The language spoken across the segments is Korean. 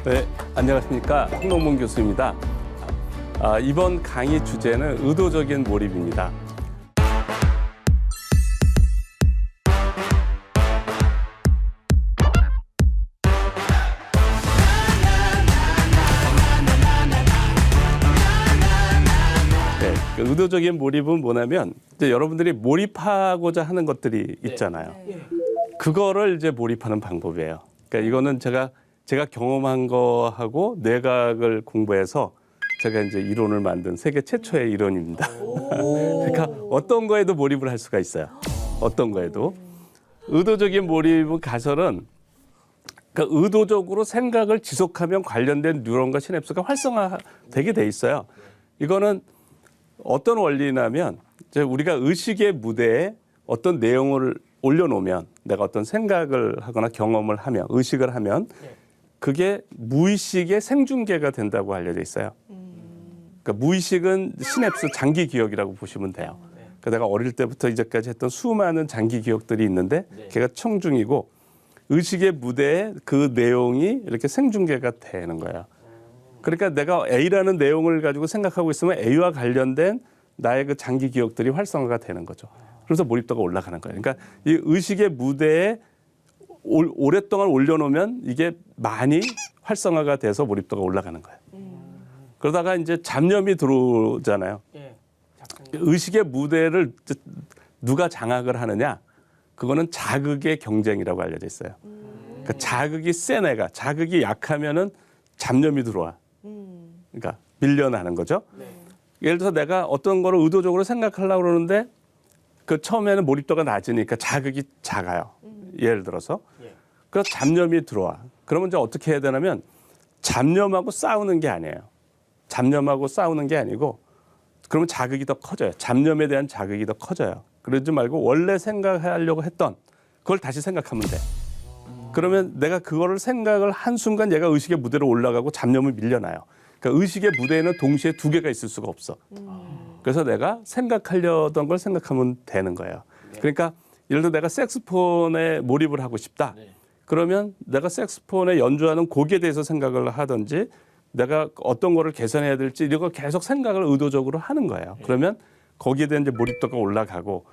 네, 안녕하십니까. 홍노문 교수입니다. 이번 강의 주제는 의도적인 몰입입니다. 네, 의도적인 몰입은 뭐냐면 이제 여러분들이 몰입하고자 하는 것들이 있잖아요. 그거를 이제 몰입하는 방법이에요. 그러니까 이거는 제가 경험한 거하고 뇌과학을 공부해서 제가 이제 이론을 만든 세계 최초의 이론입니다. 그러니까 어떤 거에도 몰입을 할 수가 있어요. 어떤 거에도. 의도적인 몰입은 가설은 그러니까 의도적으로 생각을 지속하면 관련된 뉴런과 시냅스가 활성화되게 돼 있어요. 이거는 어떤 원리냐면 이제 우리가 의식의 무대에 어떤 내용을 올려놓으면 내가 어떤 생각을 하거나 경험을 하면 의식을 하면 그게 무의식의 생중계가 된다고 알려져 있어요. 그러니까 무의식은 시냅스 장기 기억이라고 보시면 돼요. 그러니까 내가 어릴 때부터 이제까지 했던 수많은 장기 기억들이 있는데 걔가 청중이고 의식의 무대에 그 내용이 이렇게 생중계가 되는 거예요. 그러니까 내가 A라는 내용을 가지고 생각하고 있으면 A와 관련된 나의 그 장기 기억들이 활성화가 되는 거죠. 그래서 몰입도가 올라가는 거예요. 그러니까 이 의식의 무대에 오랫동안 올려놓으면 이게 많이 활성화가 돼서 몰입도가 올라가는 거예요. 그러다가 이제 잡념이 들어오잖아요. 의식의 무대를 누가 장악을 하느냐? 그거는 자극의 경쟁이라고 알려져 있어요. 그러니까 자극이 센 애가, 자극이 약하면은 잡념이 들어와. 그러니까 밀려나는 거죠. 예를 들어서 내가 어떤 거를 의도적으로 생각하려고 그러는데 그 처음에는 몰입도가 낮으니까 자극이 작아요. 예를 들어서. 그래서 잡념이 들어와. 그러면 이제 어떻게 해야 되냐면 잡념하고 싸우는 게 아니에요. 잡념하고 싸우는 게 아니고 그러면 자극이 더 커져요. 잡념에 대한 자극이 더 커져요. 그러지 말고 원래 생각하려고 했던 그걸 다시 생각하면 돼. 그러면 내가 그거를 생각을 한 순간 얘가 의식의 무대로 올라가고 잡념을 밀려나요. 그러니까 의식의 무대에는 동시에 두 개가 있을 수가 없어. 그래서 내가 생각하려던 걸 생각하면 되는 거예요. 그러니까 예를 들어 내가 색소폰에 몰입을 하고 싶다. 그러면 내가 색소폰에 연주하는 곡에 대해서 생각을 하든지 내가 어떤 거를 개선해야 될지 이런 걸 계속 생각을 의도적으로 하는 거예요. 그러면 거기에 대한 이제 몰입도가 올라가고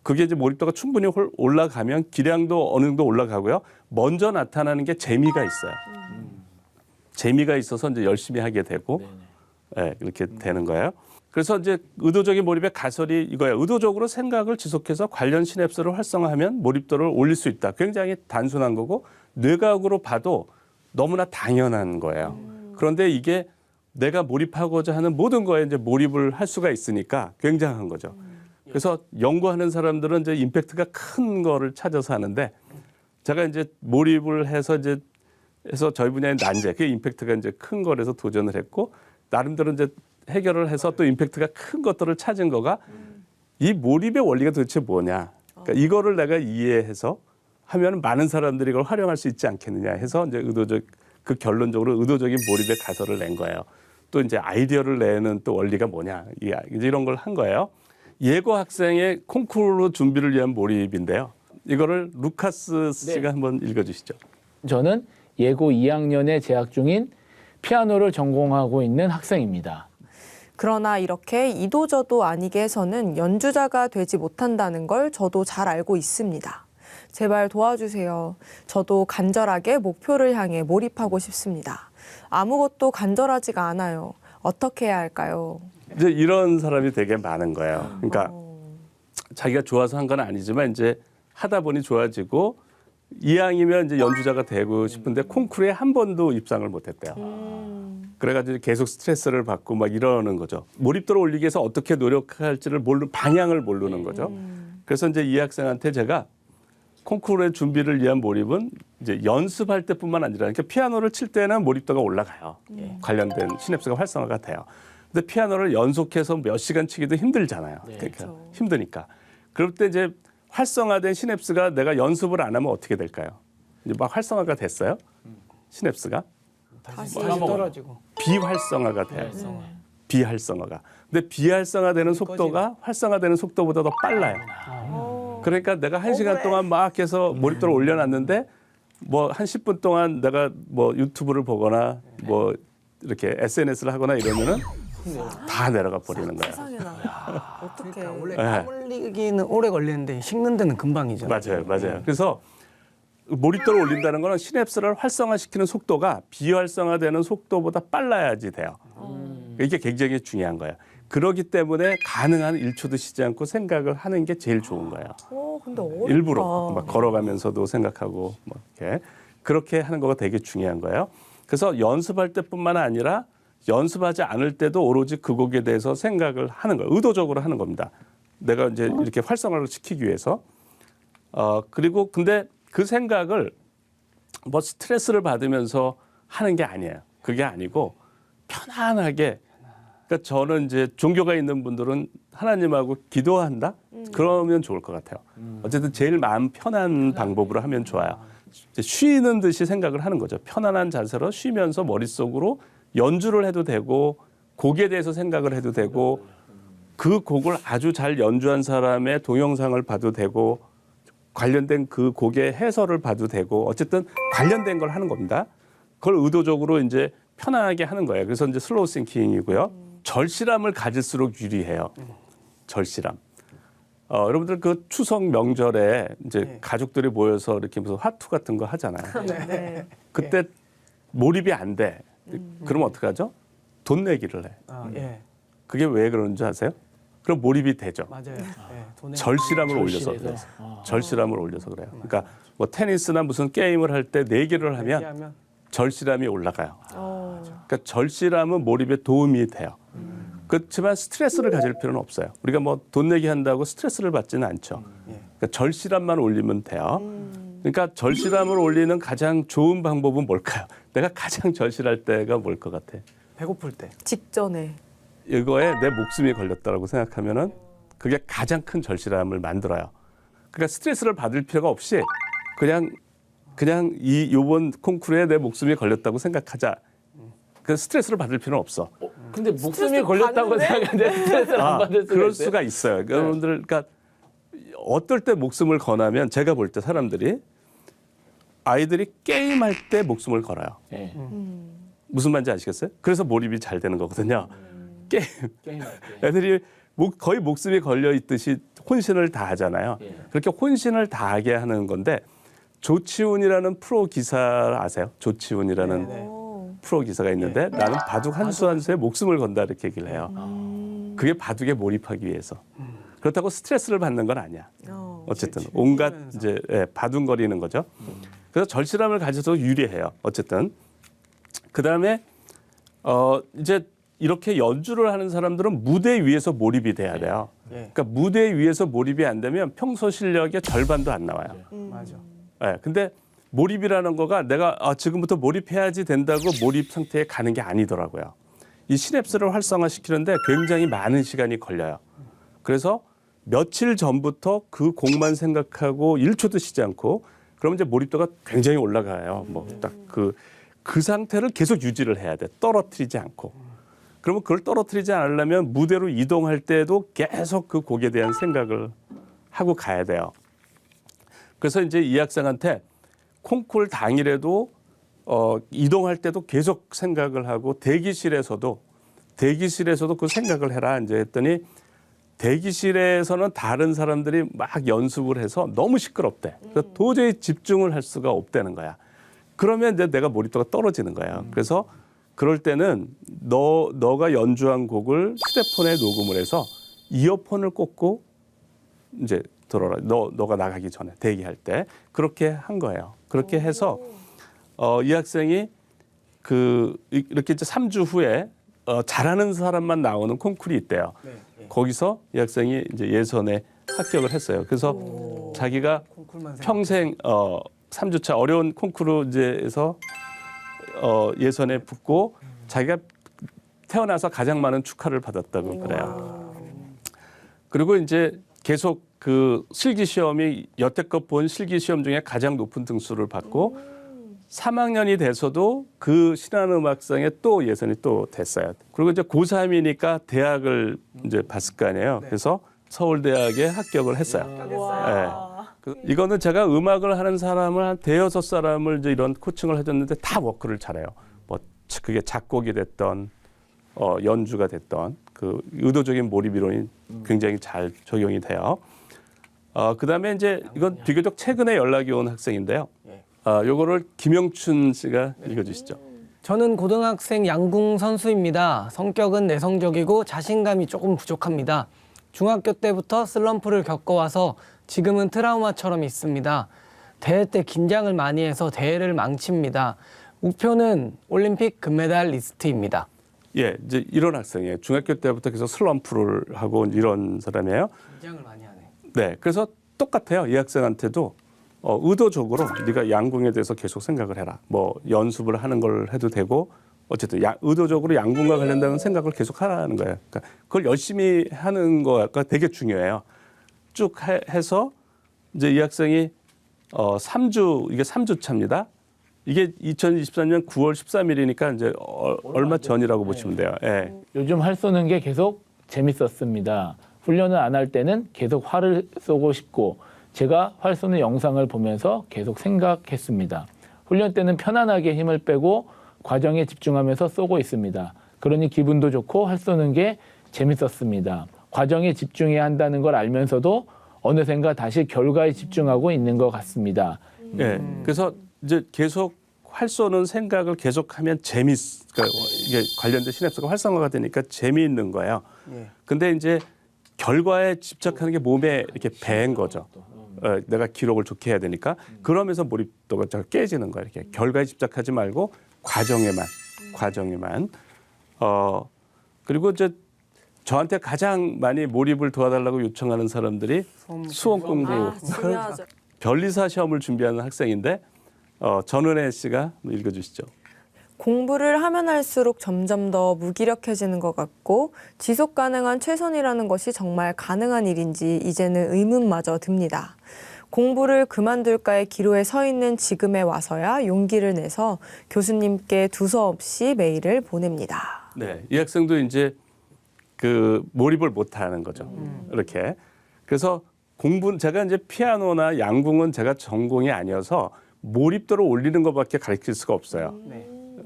그게 이제 몰입도가 충분히 올라가면 기량도 어느 정도 올라가고요. 먼저 나타나는 게 재미가 있어요. 재미가 있어서 이제 열심히 하게 되고 네, 이렇게 되는 거예요. 그래서 이제 의도적인 몰입의 가설이 이거예요. 의도적으로 생각을 지속해서 관련 시냅스를 활성화하면 몰입도를 올릴 수 있다. 굉장히 단순한 거고 뇌과학으로 봐도 너무나 당연한 거예요. 그런데 이게 내가 몰입하고자 하는 모든 거에 이제 몰입을 할 수가 있으니까 굉장한 거죠. 그래서 연구하는 사람들은 이제 임팩트가 큰 거를 찾아서 하는데 제가 이제 몰입을 해서 이제 저희 분야의 난제, 그 임팩트가 이제 큰 거라서 도전을 했고 나름대로 이제 해결을 해서 또 임팩트가 큰 것들을 찾은 거가 이 몰입의 원리가 도대체 뭐냐. 그러니까 이거를 내가 이해해서 하면 많은 사람들이 이걸 활용할 수 있지 않겠느냐 해서 이제 그 결론적으로 의도적인 몰입의 가설을 낸 거예요. 또 이제 아이디어를 내는 또 원리가 뭐냐. 이제 이런 걸 한 거예요. 예고 학생의 콩쿠르 준비를 위한 몰입인데요. 이거를 루카스 씨가 한번 읽어주시죠. 저는 예고 2학년에 재학 중인 피아노를 전공하고 있는 학생입니다. 그러나 이렇게 이도저도 아니게 해서는 연주자가 되지 못한다는 걸 저도 잘 알고 있습니다. 제발 도와주세요. 저도 간절하게 목표를 향해 몰입하고 싶습니다. 아무것도 간절하지가 않아요. 어떻게 해야 할까요? 이제 이런 사람이 되게 많은 거예요. 그러니까 자기가 좋아서 한 건 아니지만 이제 하다 보니 좋아지고 이왕이면 이제 연주자가 되고 싶은데 콩쿠르에 한 번도 입상을 못했대요. 그래가지고 계속 스트레스를 받고 막 이러는 거죠. 몰입도를 올리기 위해서 어떻게 노력할지를 방향을 모르는 거죠. 그래서 이제 이 학생한테 제가 콩쿠르의 준비를 위한 몰입은 이제 연습할 때뿐만 아니라 그러니까 피아노를 칠 때는 몰입도가 올라가요. 관련된 시냅스가 활성화가 돼요. 근데 피아노를 연속해서 몇 시간 치기도 힘들잖아요. 그러니까 힘드니까. 그럴 때 이제 활성화된 시냅스가 내가 연습을 안 하면 어떻게 될까요? 이제 막 활성화가 됐어요. 시냅스가 다시 떨어지고 비활성화가 돼요. 비활성화가. 근데 비활성화되는 속도가 활성화되는 속도보다 더 빨라요. 그러니까 내가 1시간 동안 막 해서 몰입도를 올려놨는데 뭐 한 10분 동안 내가 뭐 유튜브를 보거나 뭐 이렇게 SNS를 하거나 이러면은 다 내려가 버리는 거야. 세상에나. 어떻게. 그러니까 원래 네. 땀 흘리기는 오래 걸리는데 식는 데는 금방이잖아요. 맞아요. 그래서 몰입도를 올린다는 거는 시냅스를 활성화시키는 속도가 비활성화되는 속도보다 빨라야지 돼요. 이게 굉장히 중요한 거예요. 그렇기 때문에 가능한 1초도 쉬지 않고 생각을 하는 게 제일 좋은 거예요. 근데 어렵다. 일부러 막 걸어가면서도 생각하고 뭐 이렇게 그렇게 하는 거가 되게 중요한 거예요. 그래서 연습할 때뿐만 아니라 연습하지 않을 때도 오로지 그 곡에 대해서 생각을 하는 거예요. 의도적으로 하는 겁니다. 내가 이제 이렇게 활성화를 시키기 위해서. 그리고 근데 그 생각을 뭐 스트레스를 받으면서 하는 게 아니에요. 그게 아니고 편안하게. 그러니까 저는 이제 종교가 있는 분들은 하나님하고 기도한다? 그러면 좋을 것 같아요. 어쨌든 제일 마음 편한 방법으로 하면 좋아요. 쉬는 듯이 생각을 하는 거죠. 편안한 자세로 쉬면서 머릿속으로 연주를 해도 되고 곡에 대해서 생각을 해도 되고 그 곡을 아주 잘 연주한 사람의 동영상을 봐도 되고 관련된 그 곡의 해설을 봐도 되고 어쨌든 관련된 걸 하는 겁니다. 그걸 의도적으로 이제 편안하게 하는 거예요. 그래서 이제 슬로우 싱킹이고요. 절실함을 가질수록 유리해요. 절실함. 여러분들 그 추석 명절에 이제 가족들이 모여서 이렇게 무슨 화투 같은 거 하잖아요. 네. 그때 몰입이 안 돼. 그럼 어떡하죠? 돈 내기를 해. 예. 그게 왜 그러는지 아세요? 그럼 몰입이 되죠. 맞아요. 예. 돈에 절실함을 올려서 절실해서. 그래요. 절실함을 올려서 그래요. 그러니까 뭐 테니스나 무슨 게임을 할 때 내기를 하면 얘기하면 절실함이 올라가요. 그러니까 절실함은 몰입에 도움이 돼요. 그렇지만 스트레스를 가질 필요는 없어요. 우리가 뭐 돈 내기 한다고 스트레스를 받지는 않죠. 그러니까 절실함만 올리면 돼요. 그러니까 절실함을 올리는 가장 좋은 방법은 뭘까요? 내가 가장 절실할 때가 뭘 것 같아? 배고플 때. 직전에. 이거에 내 목숨이 걸렸다라고 생각하면은 그게 가장 큰 절실함을 만들어요. 그러니까 스트레스를 받을 필요가 없이 그냥 요번 콩쿠르에 내 목숨이 걸렸다고 생각하자. 그 스트레스를 받을 필요는 없어. 근데 목숨이 스트레스 걸렸다고 받는데? 생각하는데 스트레스를 안 받을 수가 그럴 있어요? 수가 있어요. 여러분들, 그러니까 어떨 때 목숨을 거나면 제가 볼 때 사람들이 아이들이 게임할 때 목숨을 걸어요. 예. 무슨 말인지 아시겠어요? 그래서 몰입이 잘 되는 거거든요. 게임할 때. 애들이 거의 목숨이 걸려 있듯이 혼신을 다하잖아요. 예. 그렇게 혼신을 다하게 하는 건데 조치훈이라는 프로 기사 아세요? 조치훈이라는 네. 프로 기사가 있는데 나는 바둑 한 수 한 수에 목숨을 건다 이렇게 얘기를 해요. 그게 바둑에 몰입하기 위해서. 그렇다고 스트레스를 받는 건 아니야. 어쨌든 온갖 이제 바둥거리는 거죠. 그래서 절실함을 가져서 유리해요. 어쨌든 그 다음에 이제 이렇게 연주를 하는 사람들은 무대 위에서 몰입이 돼야 돼요. 그러니까 무대 위에서 몰입이 안 되면 평소 실력의 절반도 안 나와요. 맞아. 근데 몰입이라는 거가 내가 지금부터 몰입해야지 된다고 몰입 상태에 가는 게 아니더라고요. 이 시냅스를 활성화시키는데 굉장히 많은 시간이 걸려요. 그래서 며칠 전부터 그 곡만 생각하고 1초도 쉬지 않고 그러면 이제 몰입도가 굉장히 올라가요. 뭐 딱 그 상태를 계속 유지를 해야 돼. 떨어뜨리지 않고. 그러면 그걸 떨어뜨리지 않으려면 무대로 이동할 때도 계속 그 곡에 대한 생각을 하고 가야 돼요. 그래서 이제 이 학생한테 콩쿨 당일에도 이동할 때도 계속 생각을 하고 대기실에서도 그 생각을 해라 이제 했더니 대기실에서는 다른 사람들이 막 연습을 해서 너무 시끄럽대. 그래서 도저히 집중을 할 수가 없다는 거야. 그러면 이제 내가 몰입도가 떨어지는 거예요. 그래서 그럴 때는 너가 연주한 곡을 휴대폰에 녹음을 해서 이어폰을 꽂고 이제 들어라. 너가 나가기 전에 대기할 때 그렇게 한 거예요. 그렇게 해서 이 학생이 이렇게 이제 3주 후에 잘하는 사람만 나오는 콩쿨이 있대요. 거기서 이 학생이 이제 예선에 합격을 했어요. 그래서 자기가 평생 3주차 어려운 콩쿠르에서 예선에 붙고 자기가 태어나서 가장 많은 축하를 받았다고 그래요. 그리고 이제 계속 그 실기 시험이 여태껏 본 실기 시험 중에 가장 높은 등수를 받고 3학년이 돼서도 그 신한음악상에 또 예선이 또 됐어요. 그리고 이제 고3이니까 대학을 이제 봤을 거 아니에요. 그래서 서울대학에 합격을 했어요. 이거는 제가 음악을 하는 사람을 한 대여섯 사람을 이제 이런 코칭을 해줬는데 다 워크를 잘해요. 뭐 그게 작곡이 됐던 연주가 됐던 그 의도적인 몰입 이론이 굉장히 잘 적용이 돼요. 그다음에 이제 이건 비교적 최근에 연락이 온 학생인데요. 요거를 김영춘 씨가 읽어주시죠. 저는 고등학생 양궁 선수입니다. 성격은 내성적이고 자신감이 조금 부족합니다. 중학교 때부터 슬럼프를 겪어와서 지금은 트라우마처럼 있습니다. 대회 때 긴장을 많이 해서 대회를 망칩니다. 목표는 올림픽 금메달 리스트입니다. 예, 이제 이런 학생이에요. 중학교 때부터 계속 슬럼프를 하고 이런 사람이에요. 긴장을 많이 하네. 네, 그래서 똑같아요. 이 학생한테도 의도적으로 네가 양궁에 대해서 계속 생각을 해라. 뭐 연습을 하는 걸 해도 되고 어쨌든 의도적으로 양궁과 관련된 생각을 계속 하라는 거예요. 그러니까 그걸 열심히 하는 거가 되게 중요해요. 쭉 해서 이제 이 학생이 3주 이게 3주 차입니다. 이게 2023년 9월 13일이니까 이제 얼마 전이라고 보시면 돼요. 예. 요즘 활 쏘는 게 계속 재밌었습니다. 훈련을 안 할 때는 계속 활을 쏘고 싶고 제가 활 쏘는 영상을 보면서 계속 생각했습니다. 훈련 때는 편안하게 힘을 빼고 과정에 집중하면서 쏘고 있습니다. 그러니 기분도 좋고 활 쏘는 게 재밌었습니다. 과정에 집중해야 한다는 걸 알면서도 어느샌가 다시 결과에 집중하고 있는 것 같습니다. 예. 그래서 이제 계속 활 쏘는 생각을 계속하면 그러니까 이게 관련된 시냅스가 활성화가 되니까 재미있는 거예요. 근데 이제 결과에 집착하는 게 몸에 이렇게 배인 거죠. 내가 기록을 좋게 해야 되니까 그러면서 몰입도가 깨지는 거예요. 이렇게 결과에 집착하지 말고 과정에만. 그리고 이제 저한테 가장 많이 몰입을 도와달라고 요청하는 사람들이 수험 공부, 중요하죠. 변리사 시험을 준비하는 학생인데 전은혜 씨가 읽어주시죠. 공부를 하면 할수록 점점 더 무기력해지는 것 같고 지속 가능한 최선이라는 것이 정말 가능한 일인지 이제는 의문마저 듭니다. 공부를 그만둘까의 기로에 서 있는 지금에 와서야 용기를 내서 교수님께 두서없이 메일을 보냅니다. 네, 이 학생도 이제 그 몰입을 못하는 거죠. 이렇게. 그래서 제가 이제 피아노나 양궁은 제가 전공이 아니어서 몰입도를 올리는 것밖에 가르칠 수가 없어요.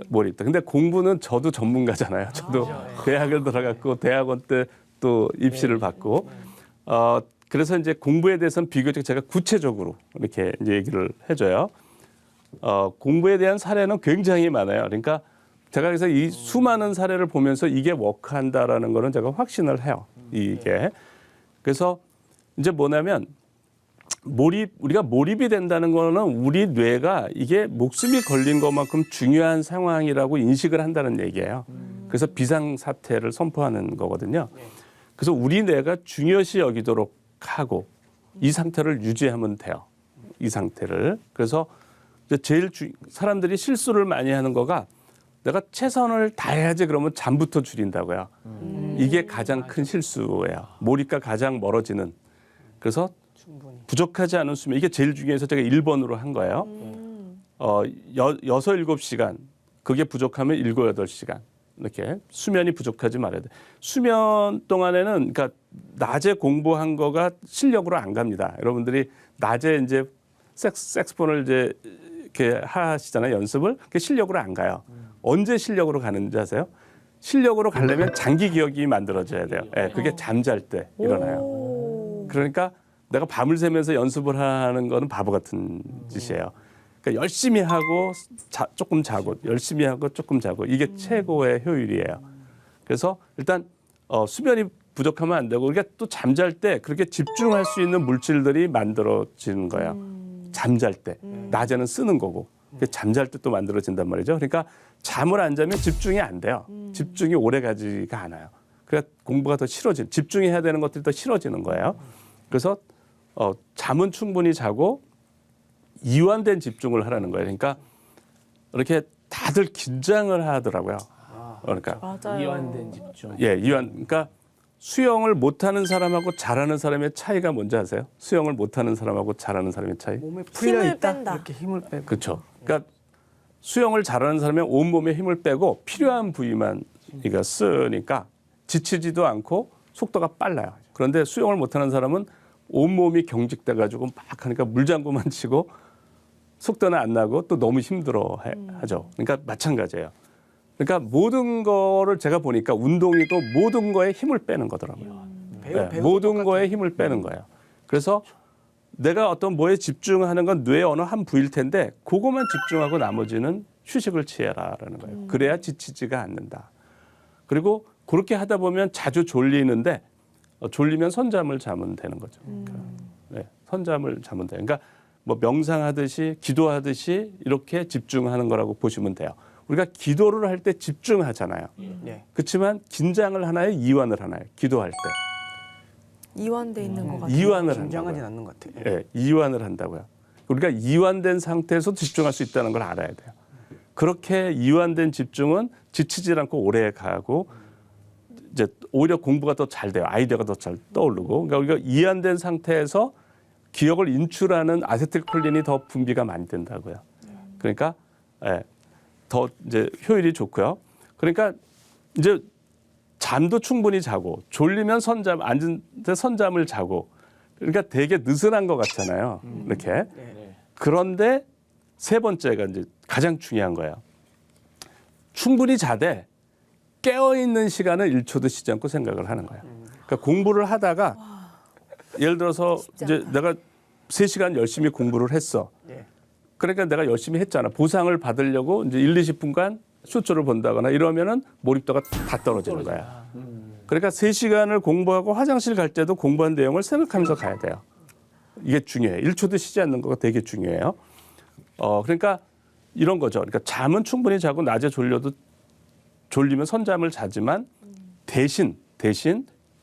몰입도. 근데 공부는 저도 전문가잖아요. 저도 대학을 들어갔고 대학원 때 또 입시를 받고 그래서 이제 공부에 대해서는 비교적 제가 구체적으로 이렇게 이제 얘기를 해줘요. 공부에 대한 사례는 굉장히 많아요. 그러니까 제가 그래서 이 수많은 사례를 보면서 이게 워크한다라는 거는 제가 확신을 해요. 이게. 그래서 이제 뭐냐면 우리가 몰입이 된다는 거는 우리 뇌가 이게 목숨이 걸린 것만큼 중요한 상황이라고 인식을 한다는 얘기예요. 그래서 비상사태를 선포하는 거거든요. 그래서 우리 뇌가 중요시 여기도록 하고 이 상태를 유지하면 돼요. 이 상태를. 그래서 이제 사람들이 실수를 많이 하는 거가 내가 최선을 다해야지 그러면 잠부터 줄인다고요. 이게 가장 큰 실수예요. 몰입과 가장 멀어지는. 그래서 부족하지 않은 수면 이게 제일 중요해서 제가 1번으로 한 거예요. 6-7시간 그게 부족하면 7-8시간 이렇게 수면이 부족하지 말아야 돼. 수면 동안에는 그러니까 낮에 공부한 거가 실력으로 안 갑니다. 여러분들이 낮에 이제 색스폰을 이제 이렇게 하시잖아요. 연습을. 그게 실력으로 안 가요. 언제 실력으로 가는지 아세요? 실력으로 가려면 장기 기억이 만들어져야 돼요. 네, 그게 잠잘 때 일어나요. 그러니까 내가 밤을 새면서 연습을 하는 거는 바보 같은 짓이에요. 그러니까 열심히 하고 조금 자고 열심히 하고 조금 자고 이게 최고의 효율이에요. 그래서 일단 수면이 부족하면 안 되고 우리가 또 잠잘 때 그렇게 집중할 수 있는 물질들이 만들어지는 거예요. 잠잘 때. 낮에는 쓰는 거고. 잠잘 때 또 만들어진단 말이죠. 그러니까 잠을 안 자면 집중이 안 돼요. 집중이 오래 가지가 않아요. 그러니까 공부가 더 싫어지는 집중해야 되는 것들이 더 싫어지는 거예요. 그래서 잠은 충분히 자고 이완된 집중을 하라는 거예요. 그러니까 이렇게 다들 긴장을 하더라고요. 그러니까 맞아요. 이완된 집중. 예, 그러니까 수영을 못하는 사람하고 잘하는 사람의 차이가 뭔지 아세요? 수영을 못하는 사람하고 잘하는 사람의 차이? 몸에 풀려 힘을 있다. 뺀다. 이렇게 힘을 빼고. 그렇죠. 그러니까 수영을 잘하는 사람은 온 몸에 힘을 빼고 필요한 부위만 이거 쓰니까 지치지도 않고 속도가 빨라요. 그런데 수영을 못하는 사람은 온몸이 경직돼 가지고 막 하니까 물장구만 치고 속도는 안 나고 또 너무 힘들어 하죠. 그러니까 마찬가지예요. 그러니까 모든 거를 제가 보니까 운동이도 모든 거에 힘을 빼는 거더라고요. 모든 거에 힘을 빼는 거예요. 그래서 내가 어떤 뭐에 집중하는 건 뇌의 어느 한 부일 텐데 그것만 집중하고 나머지는 휴식을 취해라라는 거예요. 그래야 지치지가 않는다. 그리고 그렇게 하다 보면 자주 졸리는데 졸리면 선잠을 자면 되는 거죠. 네, 선잠을 자면 돼요. 그러니까 뭐 명상하듯이 기도하듯이 이렇게 집중하는 거라고 보시면 돼요. 우리가 기도를 할 때 집중하잖아요. 그렇지만 긴장을 하나요? 이완을 하나요? 기도할 때. 이완돼 있는 것 같아요. 이완을 긴장하진 한다고요. 않는 것 같아요. 네, 이완을 한다고요. 우리가 이완된 상태에서 집중할 수 있다는 걸 알아야 돼요. 그렇게 이완된 집중은 지치지 않고 오래 가고 이제 오히려 공부가 더 잘 돼요. 아이디어가 더 잘 떠오르고. 그러니까 우리가 이완된 상태에서 기억을 인출하는 아세틸콜린이 더 분비가 많이 된다고요. 그러니까 예, 더 이제 효율이 좋고요. 그러니까 이제 잠도 충분히 자고 졸리면 선잠 앉은 데 선잠을 자고 그러니까 되게 느슨한 것 같잖아요. 이렇게. 그런데 세 번째가 이제 가장 중요한 거예요. 충분히 자되 깨어 있는 시간은 1초도 쉬지 않고 생각을 하는 거예요. 그러니까 공부를 하다가 예를 들어서 이제 내가 3시간 열심히 공부를 했어. 그러니까 내가 열심히 했잖아. 보상을 받으려고 이제 1, 20분간 쇼츠를 본다거나 이러면은 몰입도가 다 떨어지는 거야. 그러니까 3시간을 공부하고 화장실 갈 때도 공부한 내용을 생각하면서 가야 돼요. 이게 중요해요. 1초도 쉬지 않는 거가 되게 중요해요. 그러니까 이런 거죠. 그러니까 잠은 충분히 자고 낮에 졸리면 선잠을 자지만 대신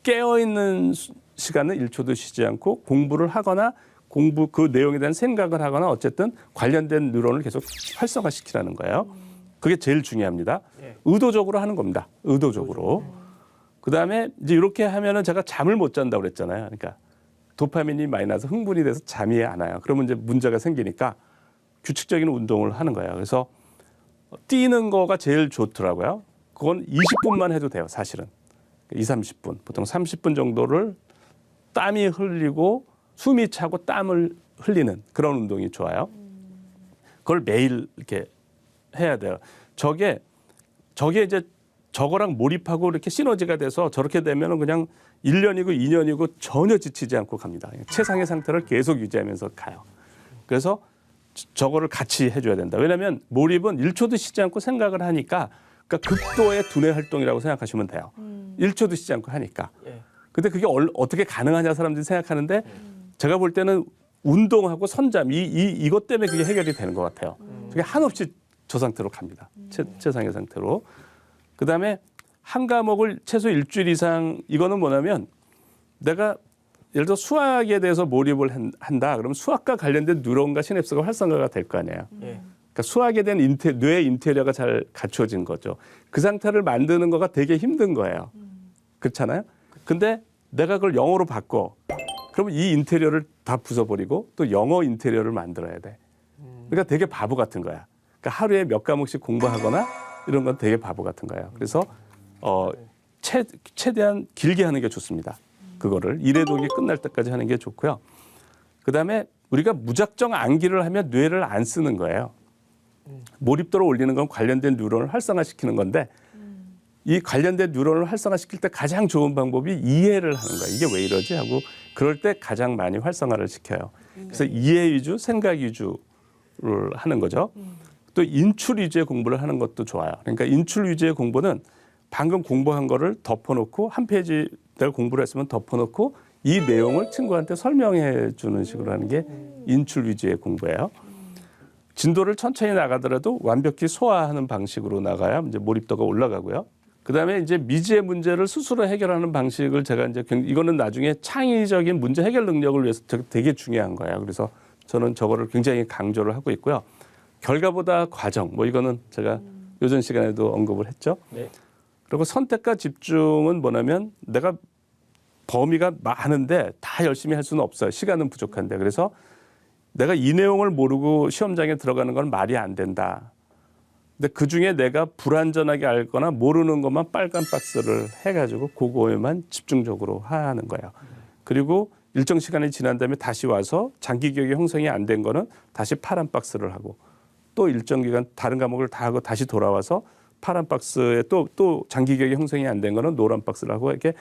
깨어 있는 시간은 1초도 쉬지 않고 공부를 하거나 공부 그 내용에 대한 생각을 하거나 어쨌든 관련된 뉴런을 계속 활성화시키라는 거예요. 그게 제일 중요합니다. 의도적으로 하는 겁니다. 의도적으로. 그다음에 이제 이렇게 하면은 제가 잠을 못 잔다고 그랬잖아요. 그러니까 도파민이 많이 나서 흥분이 돼서 잠이 안 와요. 그러면 이제 문제가 생기니까 규칙적인 운동을 하는 거예요. 그래서 뛰는 거가 제일 좋더라고요. 그건 20분만 해도 돼요, 사실은. 20, 30분. 보통 30분 정도를 땀이 흘리고 숨이 차고 땀을 흘리는 그런 운동이 좋아요. 그걸 매일 이렇게 해야 돼요. 저게 이제 저거랑 몰입하고 이렇게 시너지가 돼서 저렇게 되면은 그냥 1년이고 2년이고 전혀 지치지 않고 갑니다. 최상의 상태를 계속 유지하면서 가요. 그래서 저거를 같이 해줘야 된다. 왜냐하면 몰입은 1초도 쉬지 않고 생각을 하니까 그러니까 극도의 두뇌 활동이라고 생각하시면 돼요. 1초도 쉬지 않고 하니까. 근데 그게 어떻게 가능하냐 사람들이 생각하는데 제가 볼 때는 운동하고 선잠 이것 때문에 그게 해결이 되는 것 같아요. 그게 한없이 저 상태로 갑니다. 최상의 상태로. 그다음에 한 과목을 최소 일주일 이상 이거는 뭐냐면 내가 예를 들어 수학에 대해서 몰입을 한다. 그러면 수학과 관련된 뉴런과 시냅스가 활성화가 될 거 아니에요. 그러니까 수학에 대한 뇌의 인테리어가 잘 갖춰진 거죠. 그 상태를 만드는 거가 되게 힘든 거예요. 그렇잖아요. 근데 내가 그걸 영어로 바꿔. 그러면 이 인테리어를 다 부숴버리고 또 영어 인테리어를 만들어야 돼. 그러니까 되게 바보 같은 거야. 그러니까 하루에 몇 과목씩 공부하거나 이런 건 되게 바보 같은 거예요. 그래서 최대한 길게 하는 게 좋습니다. 그거를 일회독이 끝날 때까지 하는 게 좋고요. 그다음에 우리가 무작정 암기를 하면 뇌를 안 쓰는 거예요. 몰입도를 올리는 건 관련된 뉴런을 활성화시키는 건데 이 관련된 뉴런을 활성화시킬 때 가장 좋은 방법이 이해를 하는 거예요. 이게 왜 이러지 하고 그럴 때 가장 많이 활성화를 시켜요. 그래서 이해 위주, 생각 위주를 하는 거죠. 또 인출 위주의 공부를 하는 것도 좋아요. 그러니까 인출 위주의 공부는 방금 공부한 거를 덮어놓고 한 페이지 내가 공부를 했으면 덮어놓고 이 내용을 친구한테 설명해 주는 식으로 하는 게 인출 위주의 공부예요. 진도를 천천히 나가더라도 완벽히 소화하는 방식으로 나가야 이제 몰입도가 올라가고요. 그다음에 이제 미지의 문제를 스스로 해결하는 방식을 제가 이제 이거는 나중에 창의적인 문제 해결 능력을 위해서 되게 중요한 거예요. 그래서 저는 저거를 굉장히 강조를 하고 있고요. 결과보다 과정, 뭐 이거는 제가 요전 시간에도 언급을 했죠. 네. 그리고 선택과 집중은 뭐냐면 내가 범위가 많은데 다 열심히 할 수는 없어요. 시간은 부족한데. 그래서 내가 이 내용을 모르고 시험장에 들어가는 건 말이 안 된다. 근데 그중에 내가 불완전하게 알거나 모르는 것만 빨간 박스를 해가지고 그거에만 집중적으로 하는 거예요. 그리고 일정 시간이 지난 다음에 다시 와서 장기 기억이 형성이 안 된 거는 다시 파란 박스를 하고 또 일정 기간 다른 과목을 다 하고 다시 돌아와서 파란 박스에 또 장기 기억이 형성이 안 된 거는 노란 박스를 하고 이렇게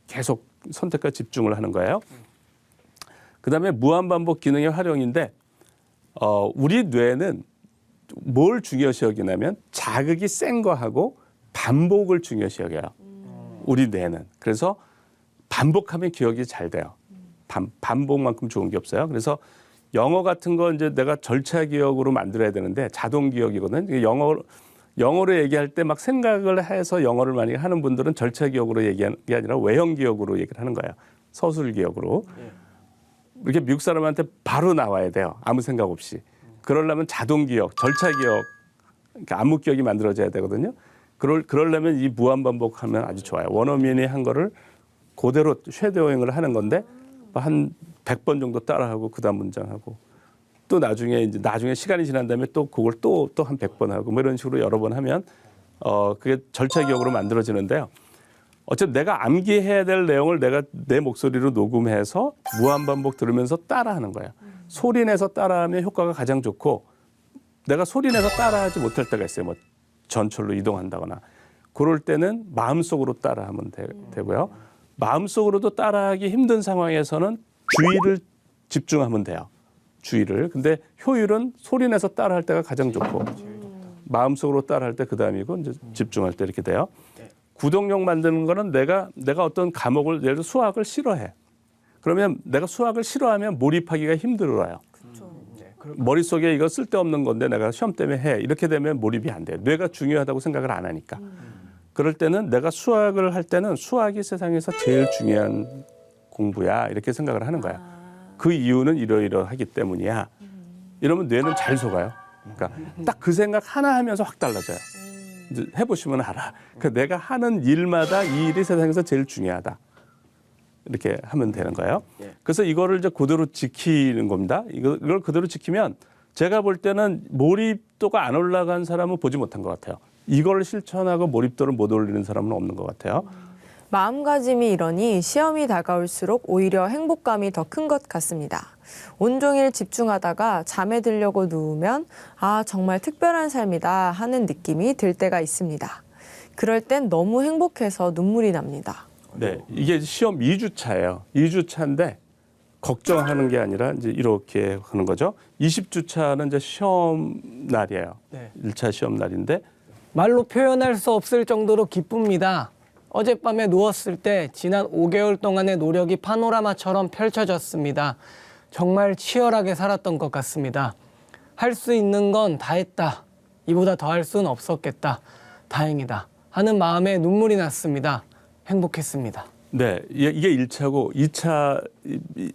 계속 선택과 집중을 하는 거예요. 그다음에 무한반복 기능의 활용인데 우리 뇌는 뭘 중요시 여기냐면 자극이 센 거하고 반복을 중요시 여겨요. 우리 뇌는. 그래서 반복하면 기억이 잘 돼요. 반복만큼 좋은 게 없어요. 그래서 영어 같은 거 이제 내가 절차 기억으로 만들어야 되는데 자동 기억이거든. 영어로 얘기할 때 막 생각을 해서 영어를 많이 하는 분들은 절차 기억으로 얘기하는 게 아니라 외형 기억으로 얘기를 하는 거예요. 서술 기억으로. 이렇게 미국 사람한테 바로 나와야 돼요. 아무 생각 없이. 그러려면 자동 기억, 절차 기억, 그러니까 암묵 기억이 만들어져야 되거든요. 그러려면 이 무한 반복하면 아주 좋아요. 원어민이 한 거를 그대로 쉐도잉을 하는 건데 한 100번 정도 따라하고 그다음 문장하고 또 나중에 시간이 지난 다음에 또 그걸 또 한 100번 하고 뭐 이런 식으로 여러 번 하면 그게 절차 기억으로 만들어지는데요. 어쨌든 내가 암기해야 될 내용을 내가 내 목소리로 녹음해서 무한반복 들으면서 따라하는 거예요. 소리내서 따라하면 효과가 가장 좋고 내가 소리내서 따라하지 못할 때가 있어요. 뭐 전철로 이동한다거나 그럴 때는 마음속으로 따라하면 되고요. 마음속으로도 따라하기 힘든 상황에서는 주의를 집중하면 돼요. 주의를. 근데 효율은 소리내서 따라할 때가 가장 좋고 마음속으로 따라할 때 그다음이고 이제 집중할 때 이렇게 돼요. 구동력 만드는 거는 내가 어떤 과목을 예를 들어 수학을 싫어해. 그러면 내가 수학을 싫어하면 몰입하기가 힘들어요. 머릿속에 이거 쓸데없는 건데 내가 시험 때문에 해. 이렇게 되면 몰입이 안 돼요. 뇌가 중요하다고 생각을 안 하니까. 그럴 때는 내가 수학을 할 때는 수학이 세상에서 제일 중요한 공부야. 이렇게 생각을 하는 거야. 그 이유는 이러이러하기 때문이야. 이러면 뇌는 잘 속아요. 그러니까 딱 그 생각 하나 하면서 확 달라져요. 이제 해보시면 알아. 그러니까 내가 하는 일마다 이 일이 세상에서 제일 중요하다. 이렇게 하면 되는 거예요. 그래서 이거를 이제 그대로 지키는 겁니다. 이걸 그대로 지키면 제가 볼 때는 몰입도가 안 올라간 사람은 보지 못한 것 같아요. 이걸 실천하고 몰입도를 못 올리는 사람은 없는 것 같아요. 마음가짐이 이러니 시험이 다가올수록 오히려 행복감이 더 큰 것 같습니다. 온종일 집중하다가 잠에 들려고 누우면 아, 정말 특별한 삶이다 하는 느낌이 들 때가 있습니다. 그럴 땐 너무 행복해서 눈물이 납니다. 네, 이게 시험 2주차예요. 2주차인데 걱정하는 게 아니라 이제 이렇게 하는 거죠. 20주차는 이제 시험 날이에요. 네. 1차 시험 날인데 말로 표현할 수 없을 정도로 기쁩니다. 어젯밤에 누웠을 때 지난 5개월 동안의 노력이 파노라마처럼 펼쳐졌습니다. 정말 치열하게 살았던 것 같습니다. 할 수 있는 건 다 했다. 이보다 더 할 수는 없었겠다. 다행이다. 하는 마음에 눈물이 났습니다. 행복했습니다. 네, 이게 1차고 2차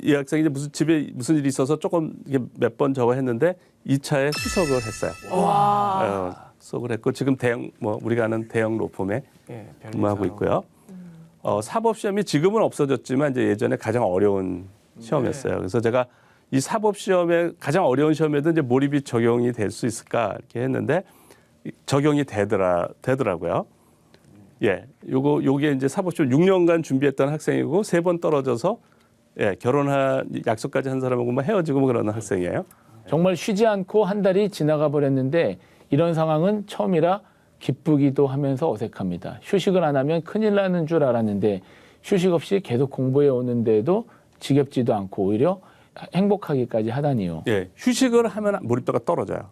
이 학생이 이제 집에 무슨 일이 있어서 조금 몇 번 저거 했는데 2차에 수석을 했어요. 수석을 했고 지금 우리가 아는 대형 로펌에 근무하고 있고요. 사법 시험이 지금은 없어졌지만 이제 예전에 가장 어려운 시험이었어요. 그래서 제가 이 사법 시험에 가장 어려운 시험에도 이제 몰입이 적용이 될 수 있을까 이렇게 했는데 적용이 되더라고요. 예, 요게 이제 사법시험 6년간 준비했던 학생이고 3번 떨어져서 결혼한 약속까지 한 사람하고 뭐 헤어지고 뭐 그러는 학생이에요. 정말 쉬지 않고 한 달이 지나가 버렸는데 이런 상황은 처음이라 기쁘기도 하면서 어색합니다. 휴식을 안 하면 큰일 나는 줄 알았는데 휴식 없이 계속 공부해 오는데도 지겹지도 않고 오히려 행복하기까지 하다니요. 예, 휴식을 하면 몰입도가 떨어져요.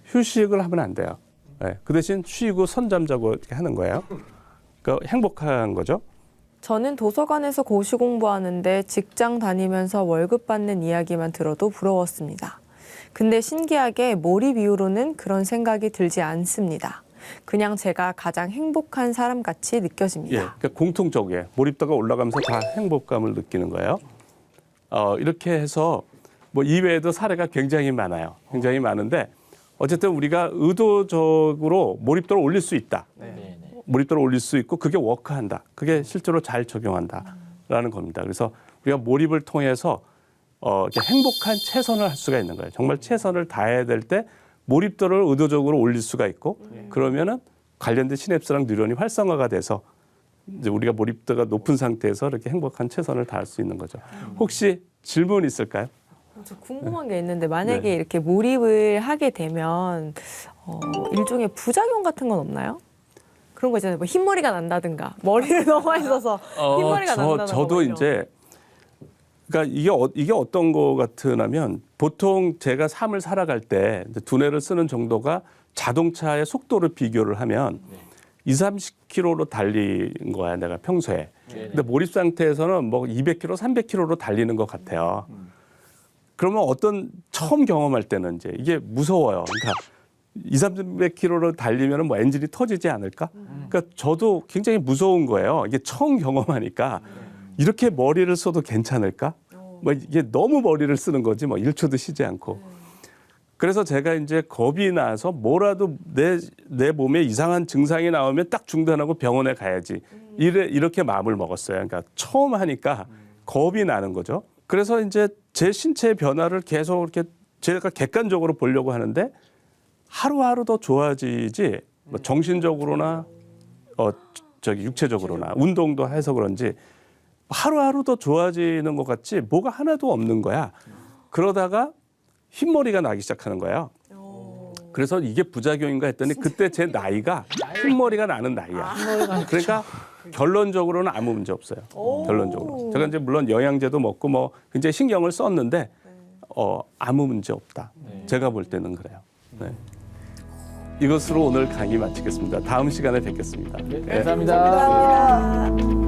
휴식을 하면 안 돼요. 예, 그 대신 쉬고 선잠 자고 이렇게 하는 거예요. 그러니까 행복한 거죠. 저는 도서관에서 고시 공부하는데 직장 다니면서 월급 받는 이야기만 들어도 부러웠습니다. 근데 신기하게 몰입 이후로는 그런 생각이 들지 않습니다. 그냥 제가 가장 행복한 사람같이 느껴집니다. 예, 그러니까 공통적이에요. 몰입도가 올라가면서 다 행복감을 느끼는 거예요. 이렇게 해서 뭐 이외에도 사례가 굉장히 많아요. 굉장히 많은데 어쨌든 우리가 의도적으로 몰입도를 올릴 수 있다. 몰입도를 올릴 수 있고 그게 워크한다. 그게 실제로 잘 적용한다라는 겁니다. 그래서 우리가 몰입을 통해서 이렇게 행복한 최선을 할 수가 있는 거예요. 정말 최선을 다해야 될 때 몰입도를 의도적으로 올릴 수가 있고 그러면은 관련된 시냅스랑 뉴런이 활성화가 돼서 이제 우리가 몰입도가 높은 상태에서 이렇게 행복한 최선을 다할 수 있는 거죠. 혹시 질문 있을까요? 저 궁금한 게 있는데 만약에 네. 이렇게 몰입을 하게 되면 일종의 부작용 같은 건 없나요? 그런 거 있잖아요. 뭐 흰머리가 난다든가 머리를 너무 많이 써서 흰머리가 난다든가. 저도 뭐 이런. 이제 그러니까 이게 어떤 거 같으냐면 보통 제가 삶을 살아갈 때 이제 두뇌를 쓰는 정도가 자동차의 속도를 비교를 하면 20-30km로 달린 거야 내가 평소에. 근데 몰입 상태에서는 뭐 200km, 300km로 달리는 것 같아요. 그러면 처음 경험할 때는 이제 이게 무서워요. 그러니까 200-300km로 달리면 뭐 엔진이 터지지 않을까? 그러니까 저도 굉장히 무서운 거예요. 이게 처음 경험하니까 이렇게 머리를 써도 괜찮을까? 뭐 이게 너무 머리를 쓰는 거지 뭐 1초도 쉬지 않고. 그래서 제가 이제 겁이 나서 뭐라도 내 몸에 이상한 증상이 나오면 딱 중단하고 병원에 가야지. 이렇게 마음을 먹었어요. 그러니까 처음 하니까 겁이 나는 거죠. 그래서 이제 제 신체의 변화를 계속 이렇게 제가 객관적으로 보려고 하는데 하루하루 더 좋아지지 뭐 정신적으로나 육체적으로나 운동도 해서 그런지 하루하루 더 좋아지는 것 같지 뭐가 하나도 없는 거야. 그러다가 흰머리가 나기 시작하는 거예요. 그래서 이게 부작용인가 했더니 그때 제 나이가 흰머리가 나는 나이야. 그러니까 결론적으로는 아무 문제 없어요. 결론적으로. 제가 이제 물론 영양제도 먹고 뭐 굉장히 신경을 썼는데 아무 문제 없다. 제가 볼 때는 그래요. 네. 이것으로 오늘 강의 마치겠습니다. 다음 시간에 뵙겠습니다. 감사합니다.